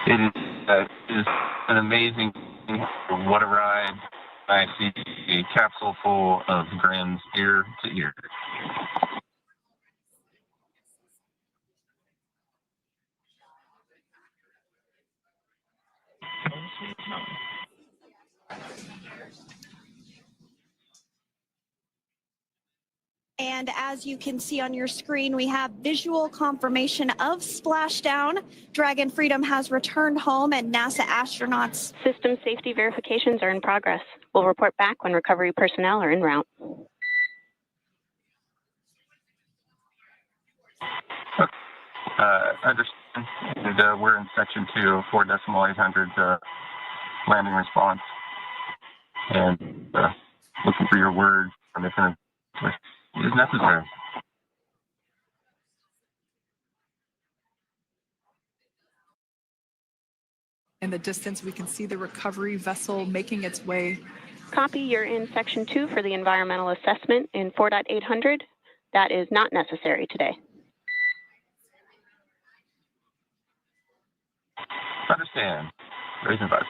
It is an amazing, what a ride. I see a capsule full of grins ear to ear. And as you can see on your screen, we have visual confirmation of Splashdown. Dragon Freedom has returned home and NASA astronauts. System safety verifications are in progress. We'll report back when recovery personnel are en route. Understand. And, we're in section 2 of 4.800 landing response. And looking for your word on if it is necessary. In the distance, we can see the recovery vessel making its way. Copy, you're in section 2 for the environmental assessment in 4.800. That is not necessary today. Understand. Raising buzz.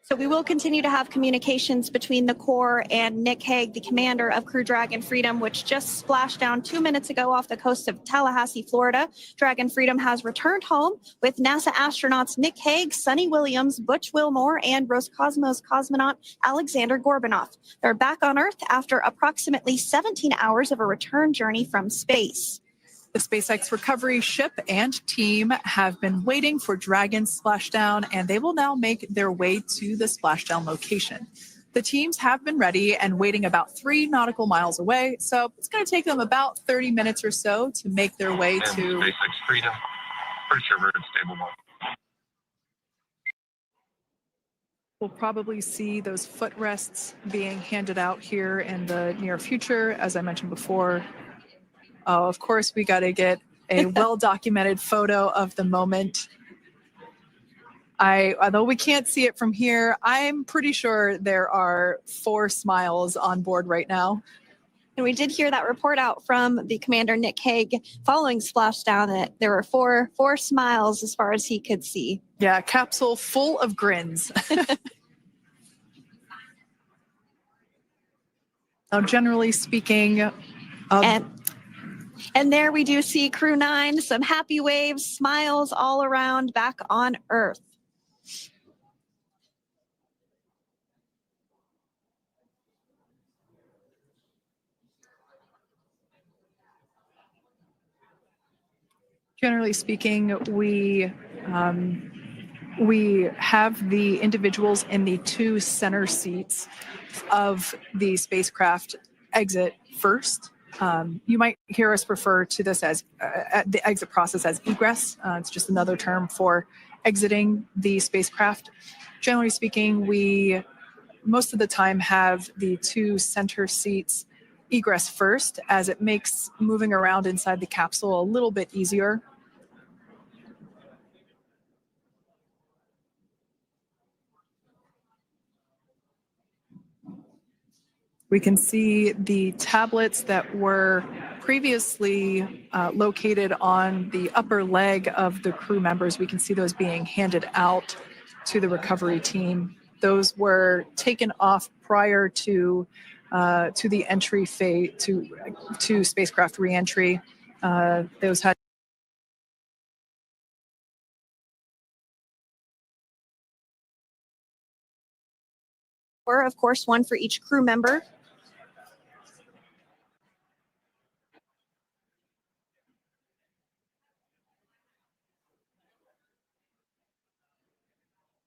So we will continue to have communications between the Corps and Nick Hague, the commander of Crew Dragon Freedom, which just splashed down 2 minutes ago off the coast of Tallahassee, Florida. Dragon Freedom has returned home with NASA astronauts Nick Hague, Sunny Williams, Butch Wilmore, and Roscosmos cosmonaut Aleksandr Gorbunov. They're back on Earth after approximately 17 hours of a return journey from space. The SpaceX recovery ship and team have been waiting for Dragon's splashdown, and they will now make their way to the splashdown location. The teams have been ready and waiting about 3 nautical miles away, so it's going to take them about 30 minutes or so to make their way to SpaceX Freedom. Pretty sure we're in stable mode. We'll probably see those footrests being handed out here in the near future, as I mentioned before. Of course, we got to get a well-documented photo of the moment. Although we can't see it from here, I'm pretty sure there are 4 smiles on board right now. And we did hear that report out from the commander, Nick Hague, following Splashdown, that there were four smiles as far as he could see. Yeah, capsule full of grins. Now, generally speaking, and there we do see Crew 9, some happy waves, smiles all around back on Earth. Generally speaking, we have the individuals in the 2 center seats of the spacecraft exit first. You might hear us refer to this as the exit process as egress. It's just another term for exiting the spacecraft. Generally speaking, we most of the time have the 2 center seats egress first, as it makes moving around inside the capsule a little bit easier. We can see the tablets that were previously located on the upper leg of the crew members. We can see those being handed out to the recovery team. Those were taken off prior to the entry phase, to spacecraft reentry. Those had of course, one for each crew member.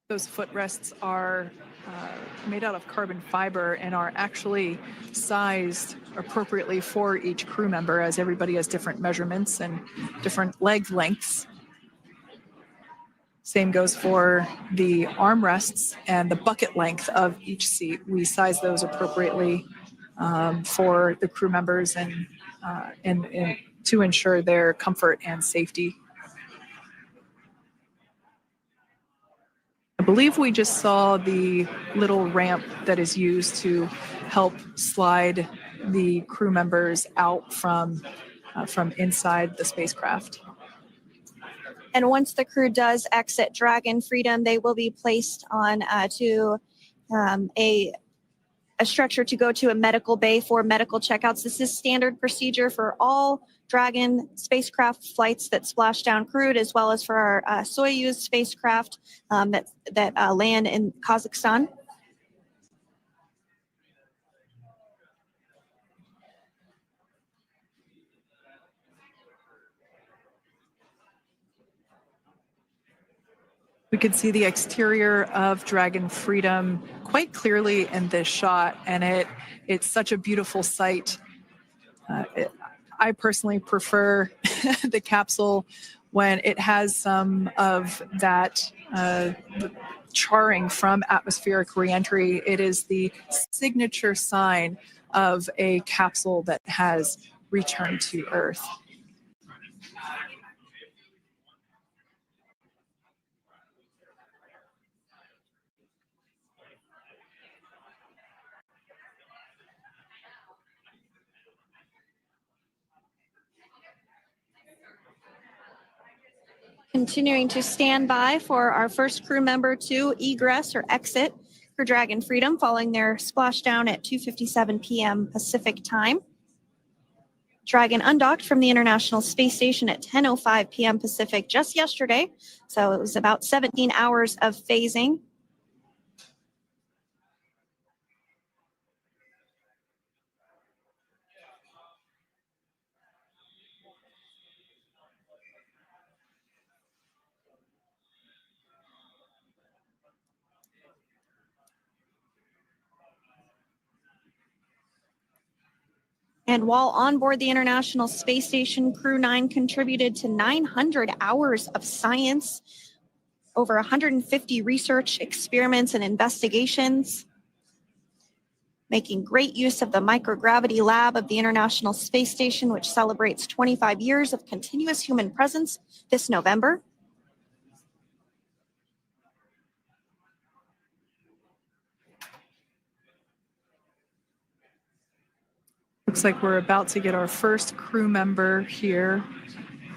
Those footrests are made out of carbon fiber and are actually sized appropriately for each crew member, as everybody has different measurements and different leg lengths. Same goes for the armrests and the bucket length of each seat. We size those appropriately for the crew members and to ensure their comfort and safety. I believe we just saw the little ramp that is used to help slide the crew members out from inside the spacecraft. And once the crew does exit Dragon Freedom, they will be placed on to a structure to go to a medical bay for medical checkouts. This is standard procedure for all Dragon spacecraft flights that Splashdown crewed, as well as for our Soyuz spacecraft that land in Kazakhstan. We could see the exterior of Dragon Freedom quite clearly in this shot, and it's such a beautiful sight. I personally prefer the capsule when it has some of that charring from atmospheric reentry. It is the signature sign of a capsule that has returned to Earth. Continuing to stand by for our first crew member to egress or exit Crew Dragon Freedom following their splashdown at 2:57 p.m. Pacific time. Dragon undocked from the International Space Station at 10:05 p.m. Pacific just yesterday, so it was about 17 hours of phasing. And while on board the International Space Station, Crew 9 contributed to 900 hours of science, over 150 research experiments and investigations, making great use of the microgravity lab of the International Space Station, which celebrates 25 years of continuous human presence this November. Looks like we're about to get our first crew member here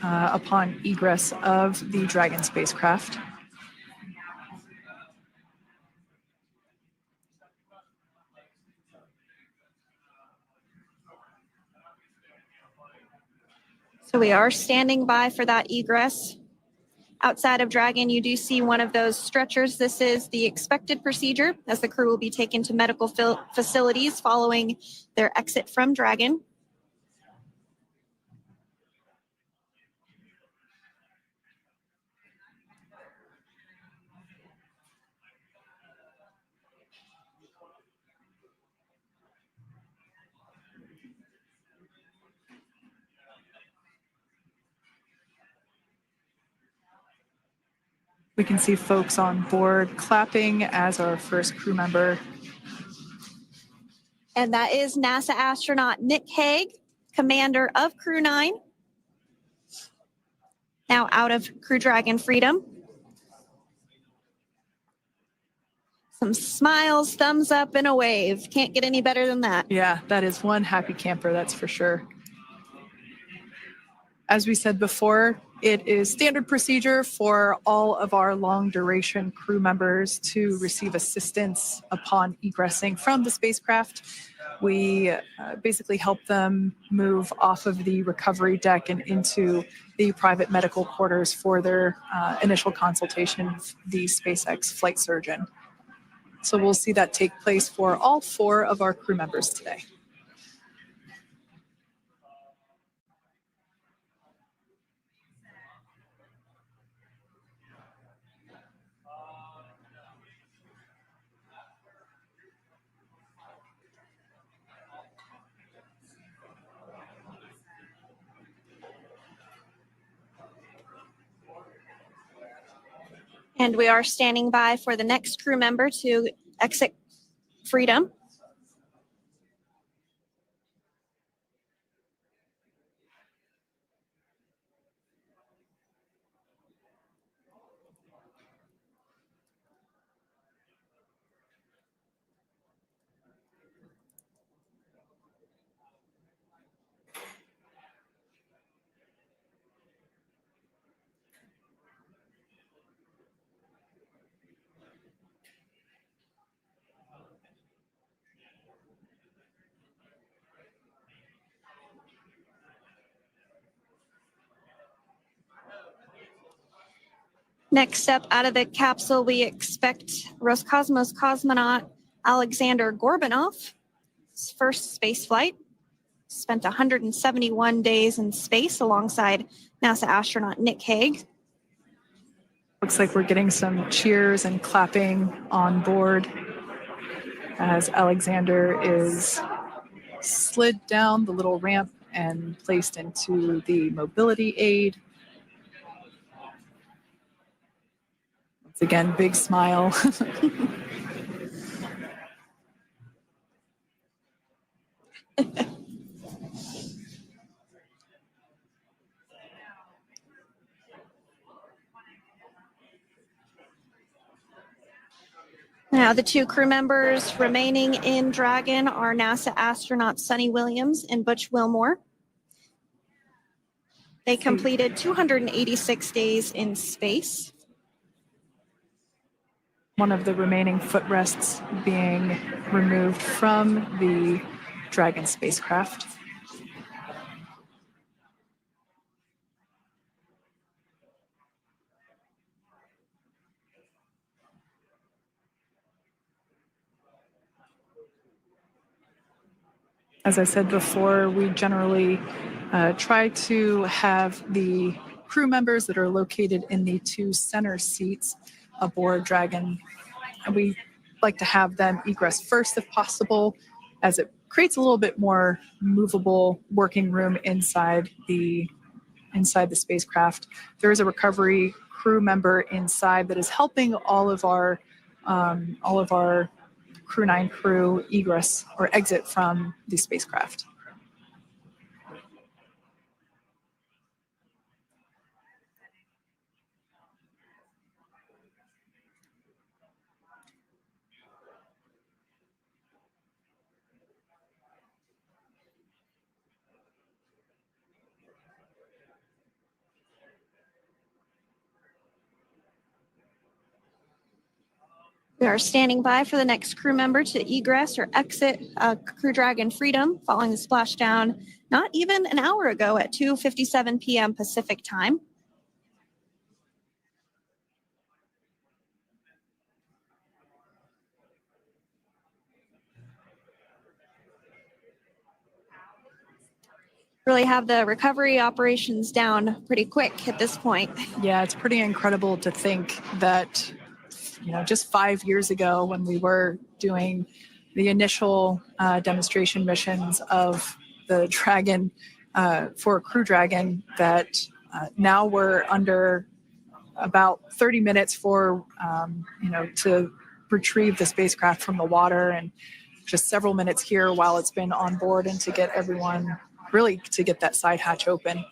upon egress of the Dragon spacecraft. So we are standing by for that egress. Outside of Dragon, you do see one of those stretchers. This is the expected procedure as the crew will be taken to medical facilities following their exit from Dragon. We can see folks on board clapping as our first crew member. And that is NASA astronaut Nick Hague, commander of Crew 9, now out of Crew Dragon Freedom. Some smiles, thumbs up, and a wave. Can't get any better than that. Yeah, that is one happy camper, that's for sure. As we said before, it is standard procedure for all of our long duration crew members to receive assistance upon egressing from the spacecraft. We basically help them move off of the recovery deck and into the private medical quarters for their initial consultation with the SpaceX flight surgeon. So we'll see that take place for all 4 of our crew members today. And we are standing by for the next crew member to exit Freedom. Next up out of the capsule, we expect Roscosmos cosmonaut Aleksandr Gorbunov. His first space flight. Spent 171 days in space alongside NASA astronaut Nick Hague. Looks like we're getting some cheers and clapping on board as Aleksandr is slid down the little ramp and placed into the mobility aid. Once again, big smile. Now, the two crew members remaining in Dragon are NASA astronauts Sunny Williams and Butch Wilmore. They completed 286 days in space. One of the remaining footrests being removed from the Dragon spacecraft. As I said before, we generally try to have the crew members that are located in the two center seats aboard Dragon. And we like to have them egress first if possible, as it creates a little bit more movable working room inside the spacecraft. There is a recovery crew member inside that is helping all of our Crew 9 crew egress or exit from the spacecraft. We are standing by for the next crew member to egress or exit Crew Dragon Freedom following the splashdown not even an hour ago at 2:57 p.m. Pacific time. Really have the recovery operations down pretty quick at this point. Yeah, it's pretty incredible to think that, just 5 years ago when we were doing the initial demonstration missions of the Dragon for Crew Dragon, that now we're under about 30 minutes for, to retrieve the spacecraft from the water, and just several minutes here while it's been on board and to get everyone, really to get that side hatch open.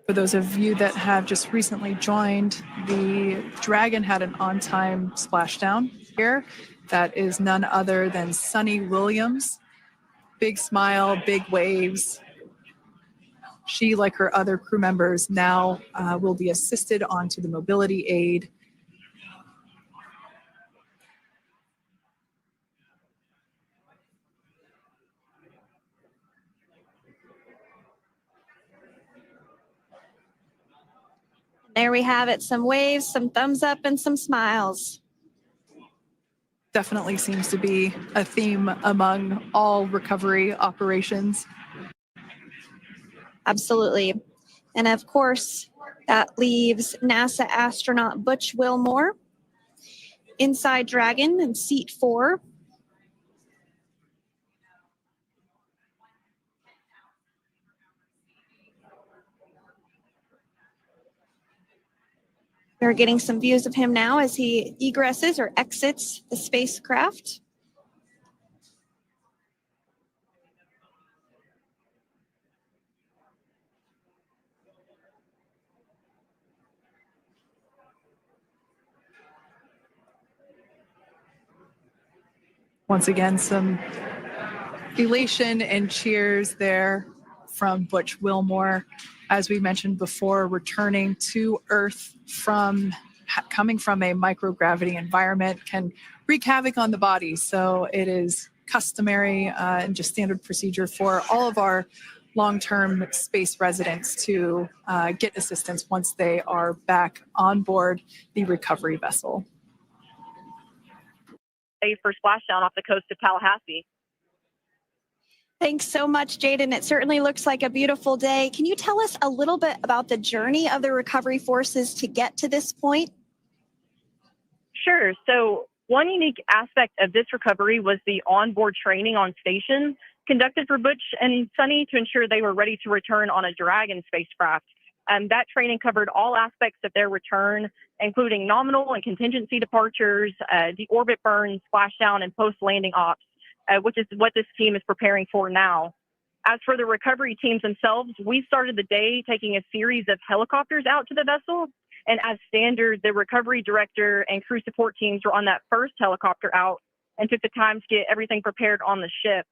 For those of you that have just recently joined, the Dragon had an on-time splashdown here. That is none other than Sunny Williams. Big smile, big waves. She, like her other crew members, now will be assisted onto the mobility aid. There we have it, some waves, some thumbs up, and some smiles. Definitely seems to be a theme among all recovery operations. Absolutely. And of course, that leaves NASA astronaut Butch Wilmore inside Dragon in seat 4. We're getting some views of him now as he egresses or exits the spacecraft. Once again, some elation and cheers there from Butch Wilmore. As we mentioned before, returning to Earth coming from a microgravity environment can wreak havoc on the body. So it is customary and just standard procedure for all of our long-term space residents to get assistance once they are back on board the recovery vessel. For Splashdown off the coast of Tallahassee. Thanks so much, Jaden. It certainly looks like a beautiful day. Can you tell us a little bit about the journey of the recovery forces to get to this point? Sure. So one unique aspect of this recovery was the onboard training on station conducted for Butch and Sunny to ensure they were ready to return on a Dragon spacecraft. That training covered all aspects of their return, including nominal and contingency departures, the orbit burn, splashdown, and post-landing ops, which is what this team is preparing for now. As for the recovery teams themselves, we started the day taking a series of helicopters out to the vessel. And as standard, the recovery director and crew support teams were on that first helicopter out and took the time to get everything prepared on the ship.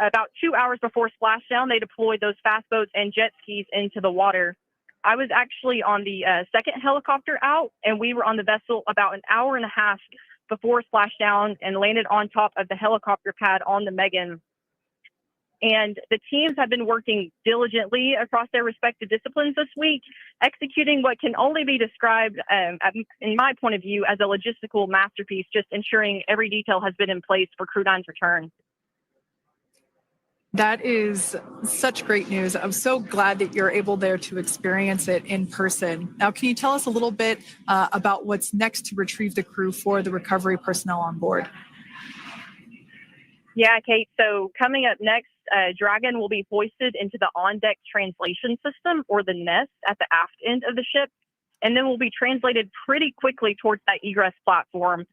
About 2 hours before splashdown, they deployed those fast boats and jet skis into the water. I was actually on the second helicopter out, and we were on the vessel about an hour and a half before splashdown and landed on top of the helicopter pad on the Megan. And the teams have been working diligently across their respective disciplines this week, executing what can only be described, in my point of view, as a logistical masterpiece, just ensuring every detail has been in place for Crew 9's return. That is such great news. I'm so glad that you're able there to experience it in person. Now, can you tell us a little bit about what's next to retrieve the crew for the recovery personnel on board? Yeah, Kate. So coming up next, Dragon will be hoisted into the on-deck translation system, or the nest, at the aft end of the ship, and then will be translated pretty quickly towards that egress platform.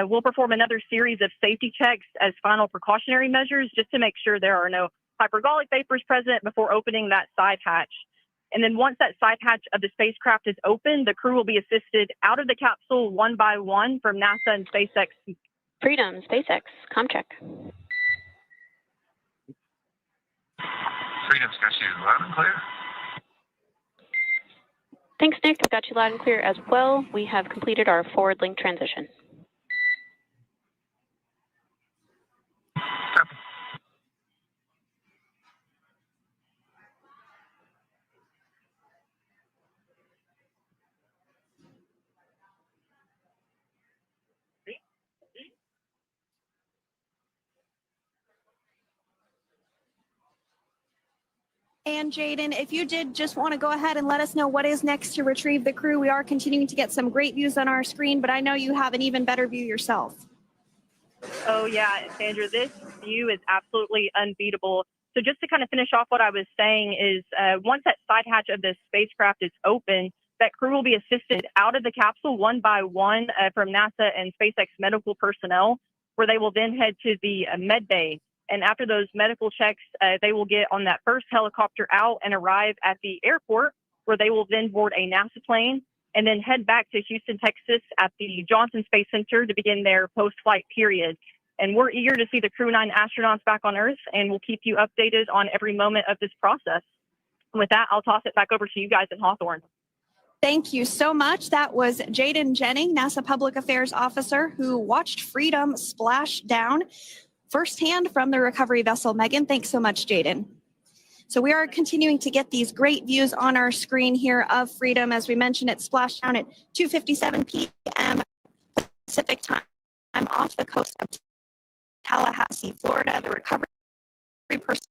We'll perform another series of safety checks as final precautionary measures just to make sure there are no hypergolic vapors present before opening that side hatch. And then once that side hatch of the spacecraft is open, the crew will be assisted out of the capsule one by one from NASA and SpaceX. Freedom, SpaceX, ComCheck. Freedom's got you loud and clear. Thanks, Nick. We've got you loud and clear as well. We have completed our forward link transition. And Jaden, if you did just want to go ahead and let us know what is next to retrieve the crew, we are continuing to get some great views on our screen, but I know you have an even better view yourself. Oh, yeah, Sandra, this view is absolutely unbeatable. So just to kind of finish off what I was saying is once that side hatch of the spacecraft is open, that crew will be assisted out of the capsule one by one from NASA and SpaceX medical personnel, where they will then head to the med bay. And after those medical checks, they will get on that first helicopter out and arrive at the airport, where they will then board a NASA plane and then head back to Houston, Texas at the Johnson Space Center to begin their post-flight period. And we're eager to see the Crew 9 astronauts back on Earth, and we'll keep you updated on every moment of this process. And with that, I'll toss it back over to you guys at Hawthorne. Thank you so much. That was Jaden Jennings, NASA Public Affairs Officer, who watched Freedom splash down firsthand from the recovery vessel. Megan, thanks so much, Jaden. So we are continuing to get these great views on our screen here of Freedom. As we mentioned, it splashed down at 2:57 p.m. Pacific time off the coast of Tallahassee, Florida. The recovery person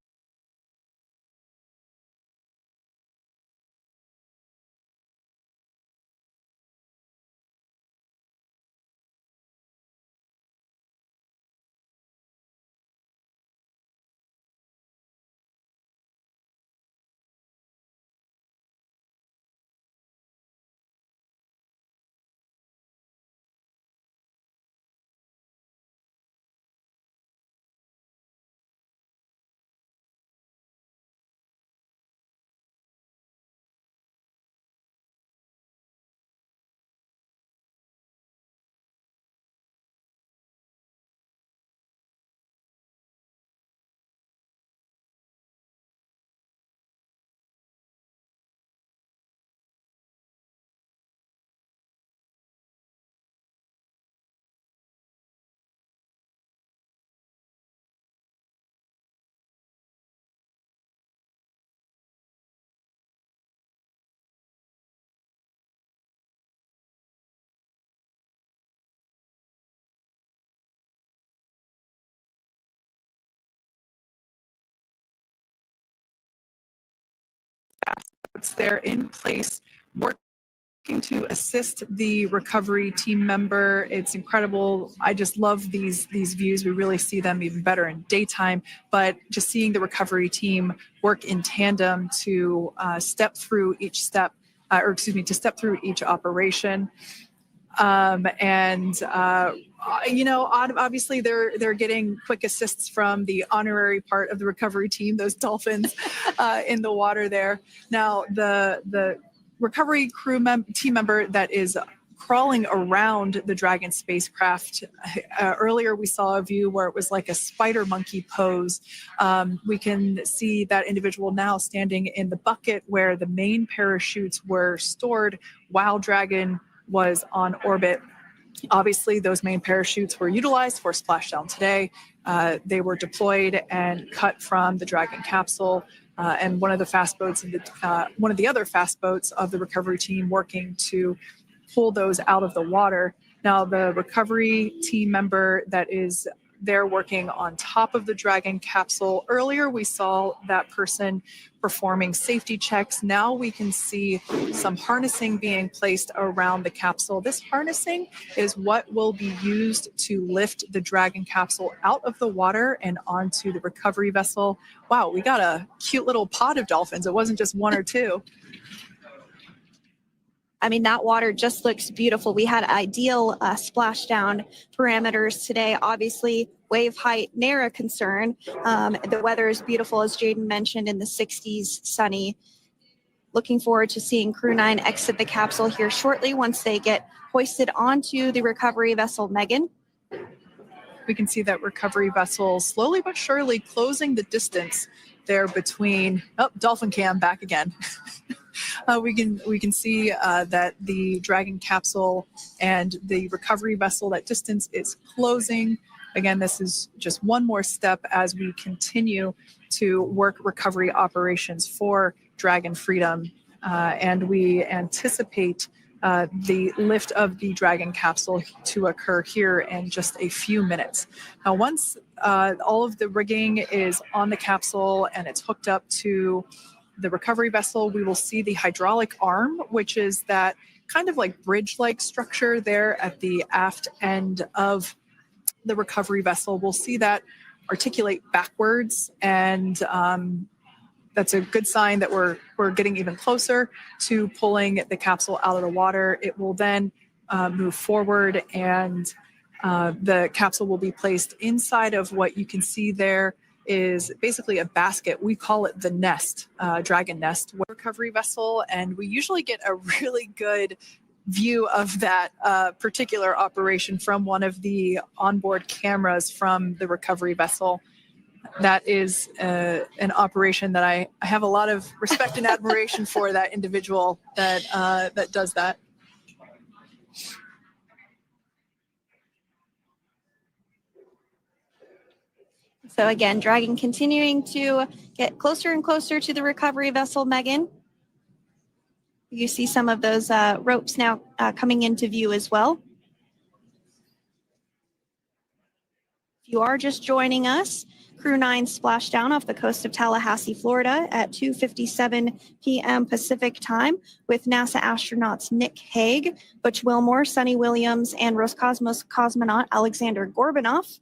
there in place, working to assist the recovery team member. It's incredible. I just love these views. We really see them even better in daytime, but just seeing the recovery team work in tandem to step through each step, to step through each operation. Obviously they're getting quick assists from the honorary part of the recovery team, those dolphins in the water there. Now the recovery team member that is crawling around the Dragon spacecraft. Earlier we saw a view where it was like a spider monkey pose. We can see that individual now standing in the bucket where the main parachutes were stored while Dragon was on orbit. Obviously, those main parachutes were utilized for Splashdown today. They were deployed and cut from the Dragon capsule, and one of the other fast boats of the recovery team working to pull those out of the water. Now, the recovery team member that is there working on top of the Dragon capsule. Earlier, we saw that person performing safety checks. Now we can see some harnessing being placed around the capsule. This harnessing is what will be used to lift the Dragon capsule out of the water and onto the recovery vessel. Wow, we got a cute little pod of dolphins. It wasn't just one or two. I mean, that water just looks beautiful. We had ideal splashdown parameters today. Obviously, wave height, ne'er a concern. The weather is beautiful, as Jaden mentioned, in the 60s, sunny. Looking forward to seeing Crew 9 exit the capsule here shortly once they get hoisted onto the recovery vessel Megan. We can see that recovery vessel slowly but surely closing the distance there between, dolphin cam back again. We can see that the Dragon capsule and the recovery vessel, that distance is closing. Again, this is just one more step as we continue to work recovery operations for Dragon Freedom, and we anticipate the lift of the Dragon capsule to occur here in just a few minutes. Now, once all of the rigging is on the capsule and it's hooked up to the recovery vessel, we will see the hydraulic arm, which is that kind of like bridge-like structure there at the aft end of the recovery vessel. We'll see that articulate backwards, and that's a good sign that we're getting even closer to pulling the capsule out of the water. It will then move forward, and the capsule will be placed inside of what you can see there is basically a basket. We call it the nest, Dragon nest, recovery vessel, and we usually get a really good view of that particular operation from one of the onboard cameras from the recovery vessel. That is an operation that I have a lot of respect and admiration for, that individual that does that. So again, Dragon continuing to get closer and closer to the recovery vessel Megan. You see some of those ropes now coming into view as well. If you are just joining us, Crew 9 Splashdown off the coast of Tallahassee, Florida at 2:57 p.m. Pacific time with NASA astronauts Nick Hague, Butch Wilmore, Sunny Williams, and Roscosmos cosmonaut Aleksandr Gorbunov.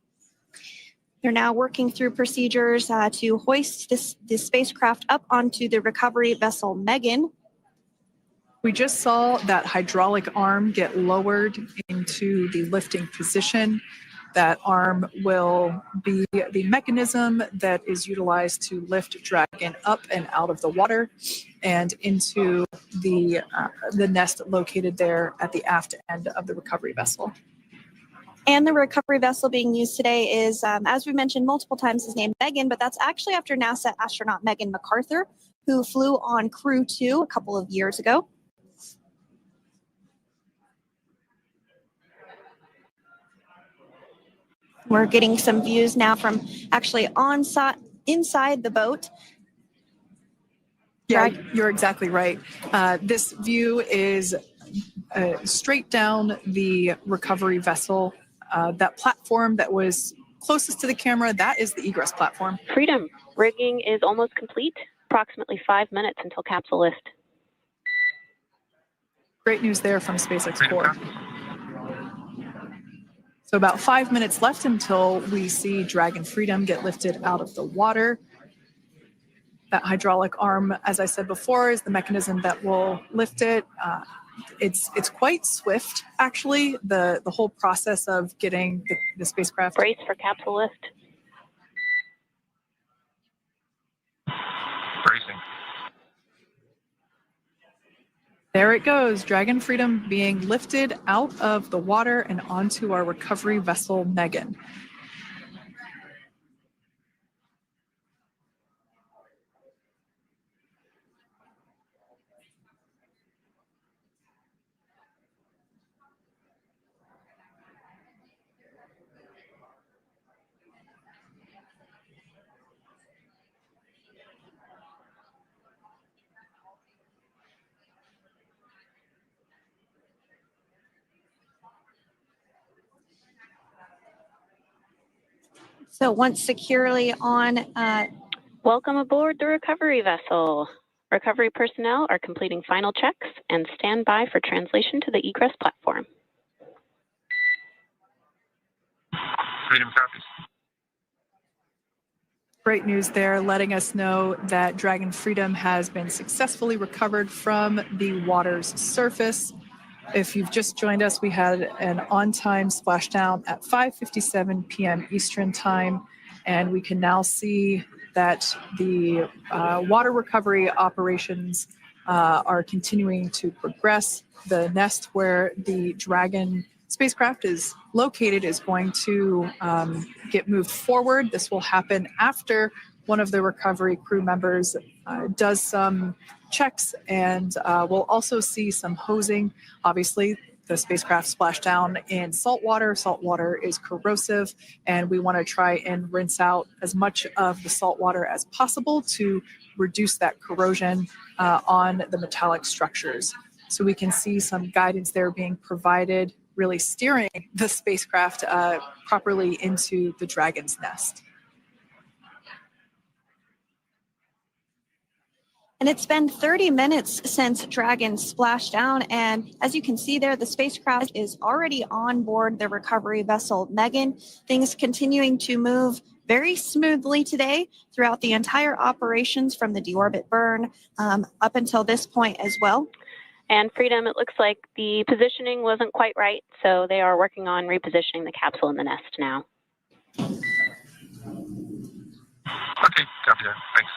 They're now working through procedures to hoist this spacecraft up onto the recovery vessel Megan. We just saw that hydraulic arm get lowered into the lifting position. That arm will be the mechanism that is utilized to lift Dragon up and out of the water and into the nest located there at the aft end of the recovery vessel. And the recovery vessel being used today is, as we mentioned multiple times, is named Megan, but that's actually after NASA astronaut Megan MacArthur, who flew on Crew 2 a couple of years ago. We're getting some views now from actually inside the boat. Yeah, you're exactly right. This view is straight down the recovery vessel. That platform that was closest to the camera, that is the egress platform. Freedom, rigging is almost complete. Approximately 5 minutes until capsule lift. Great news there from SpaceX Freedom Core. copies. So about 5 minutes left until we see Dragon Freedom get lifted out of the water. That hydraulic arm, as I said before, is the mechanism that will lift it. It's quite swift, actually, the whole process of getting the spacecraft. Brace for capsule lift. Bracing. There it goes, Dragon Freedom being lifted out of the water and onto our recovery vessel, Megan. So once securely on, Welcome aboard the recovery vessel. Recovery personnel are completing final checks and stand by for translation to the egress platform. Freedom copies. Great news there, letting us know that Dragon Freedom has been successfully recovered from the water's surface. If you've just joined us, we had an on-time splashdown at 5:57 p.m. Eastern Time, and we can now see that the water recovery operations are continuing to progress. The nest where the Dragon spacecraft is located is going to get moved forward. This will happen after one of the recovery crew members does some checks, and we'll also see some hosing. Obviously, the spacecraft splashed down in salt water. Salt water is corrosive, and we want to try and rinse out as much of the salt water as possible to reduce that corrosion on the metallic structures. So we can see some guidance there being provided, really steering the spacecraft properly into the Dragon's nest. and it's been 30 minutes since Dragon splashed down. And as you can see there, the spacecraft is already on board the recovery vessel Megan. Things continuing to move very smoothly today throughout the entire operations from the deorbit burn up until this point as well. And Freedom, it looks like the positioning wasn't quite right, so they are working on repositioning the capsule in the nest now. Okay, copy that. Thanks.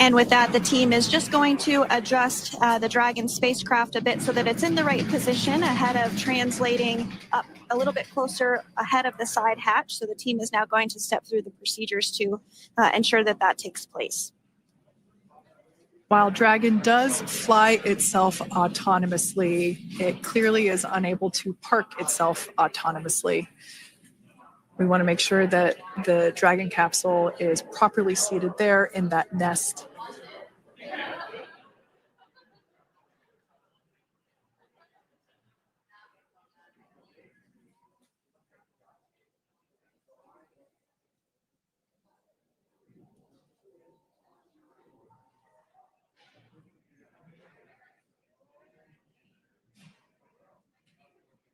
And with that, the team is just going to adjust the Dragon spacecraft a bit so that it's in the right position ahead of translating up a little bit closer ahead of the side hatch. So the team is now going to step through the procedures to ensure that that takes place. While Dragon does fly itself autonomously, it clearly is unable to park itself autonomously. We want to make sure that the Dragon capsule is properly seated there in that nest.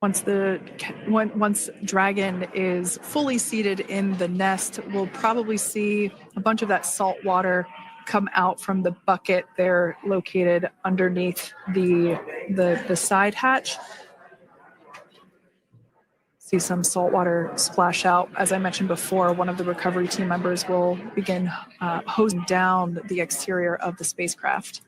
Once Dragon is fully seated in the nest, we'll probably see a bunch of that salt water come out from the bucket there located underneath the side hatch. See some salt water splash out. As I mentioned before, one of the recovery team members will begin hosing down the exterior of the spacecraft.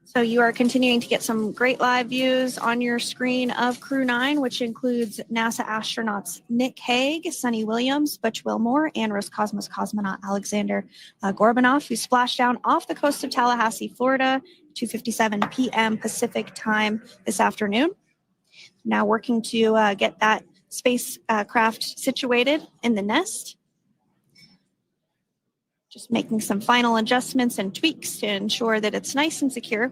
So you are continuing to get some great live views on your screen of Crew 9, which includes NASA astronauts Nick Hague, Sunny Williams, Butch Wilmore, and Roscosmos cosmonaut Aleksandr Gorbunov, who splashed down off the coast of Tallahassee, Florida, 2:57 p.m. Pacific time this afternoon. Now working to get that spacecraft situated in the nest. Just making some final adjustments and tweaks to ensure that it's nice and secure.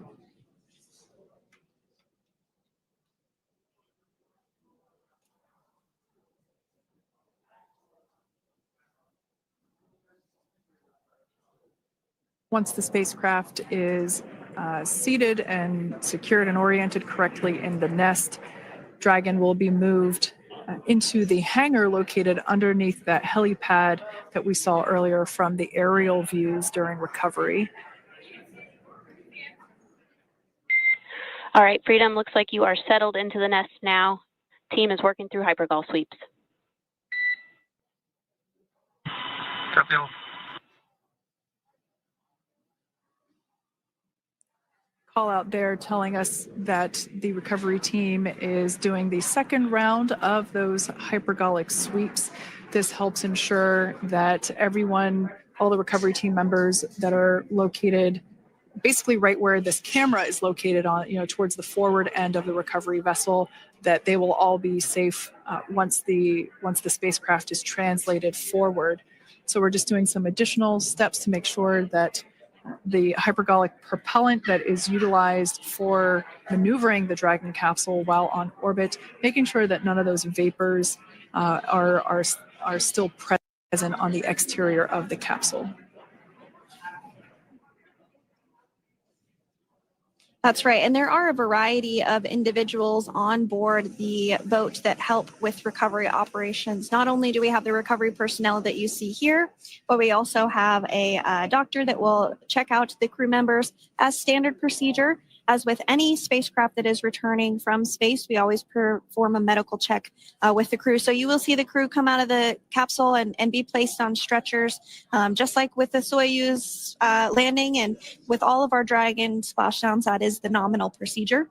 Once the spacecraft is seated and secured and oriented correctly in the nest, Dragon will be moved into the hangar located underneath that helipad that we saw earlier from the aerial views during recovery. All right, Freedom, looks like you are settled into the nest now. Team is working through hypergol sweeps. Copy all. Call out there telling us that the recovery team is doing the second round of those hypergolic sweeps. This helps ensure that everyone, all the recovery team members that are located basically right where this camera is located on, towards the forward end of the recovery vessel, that they will all be safe once the spacecraft is translated forward. So we're just doing some additional steps to make sure that the hypergolic propellant that is utilized for maneuvering the Dragon capsule while on orbit, making sure that none of those vapors are still present on the exterior of the capsule. That's right. And there are a variety of individuals on board the boat that help with recovery operations. Not only do we have the recovery personnel that you see here, but we also have a doctor that will check out the crew members as standard procedure. As with any spacecraft that is returning from space, we always perform a medical check with the crew. So you will see the crew come out of the capsule and be placed on stretchers, just like with the Soyuz landing and with all of our Dragon splashdowns, that is the nominal procedure.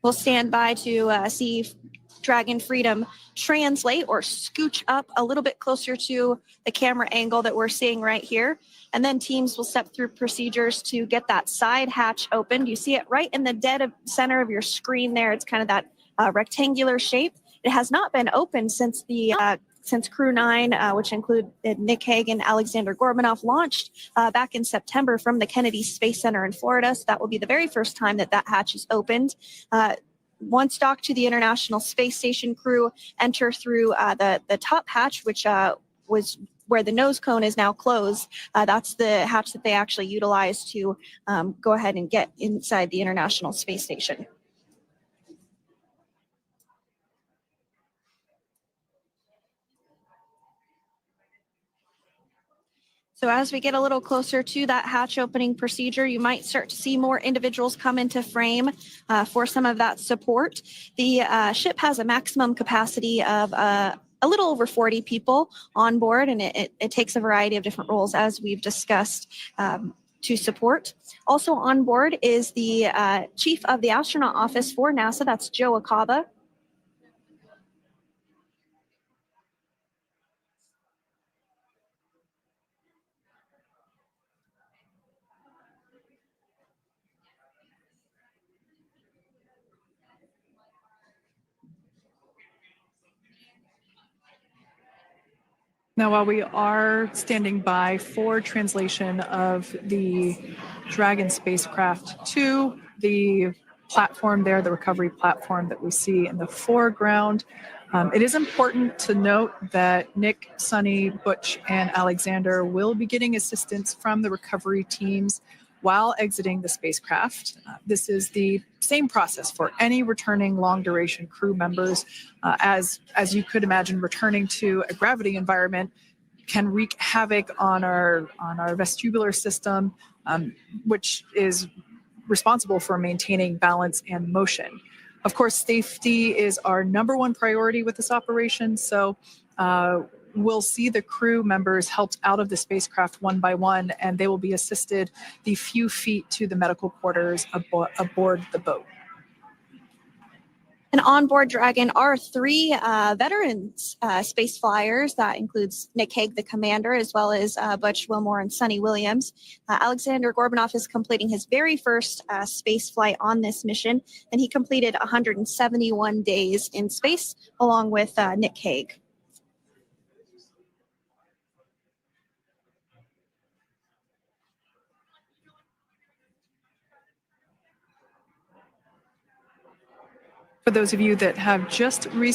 We'll stand by to see Dragon Freedom translate or scooch up a little bit closer to the camera angle that we're seeing right here. And then teams will step through procedures to get that side hatch opened. You see it right in the dead center of your screen there. It's kind of that rectangular shape. It has not been opened since Crew 9, which include Nick Hague and Aleksandr Gorbunov, launched back in September from the Kennedy Space Center in Florida. So that will be the very first time that hatch is opened. Once docked to the International Space Station, crew enter through the top hatch, which was where the nose cone is now closed. That's the hatch that they actually utilize to go ahead and get inside the International Space Station. So as we get a little closer to that hatch opening procedure, you might start to see more individuals come into frame for some of that support. The ship has a maximum capacity of a little over 40 people on board, and it takes a variety of different roles, as we've discussed, to support. Also on board is the chief of the astronaut office for NASA, that's Joe Acaba. Now, while we are standing by for translation of the Dragon spacecraft to the platform there, the recovery platform that we see in the foreground, it is important to note that Nick, Sunny, Butch, and Aleksandr will be getting assistance from the recovery teams while exiting the spacecraft. This is the same process for any returning long-duration crew members. As you could imagine, returning to a gravity environment can wreak havoc on our vestibular system, which is responsible for maintaining balance and motion. Of course, safety is our number one priority with this operation, so we'll see the crew members helped out of the spacecraft one by one, and they will be assisted the few feet to the medical quarters aboard the boat. And on board Dragon are three veterans space flyers. That includes Nick Hague, the commander, as well as Butch Wilmore and Sunny Williams. Aleksandr Gorbunov is completing his very first space flight on this mission, and he completed 171 days in space along with Nick Hague. For those of you that have just recently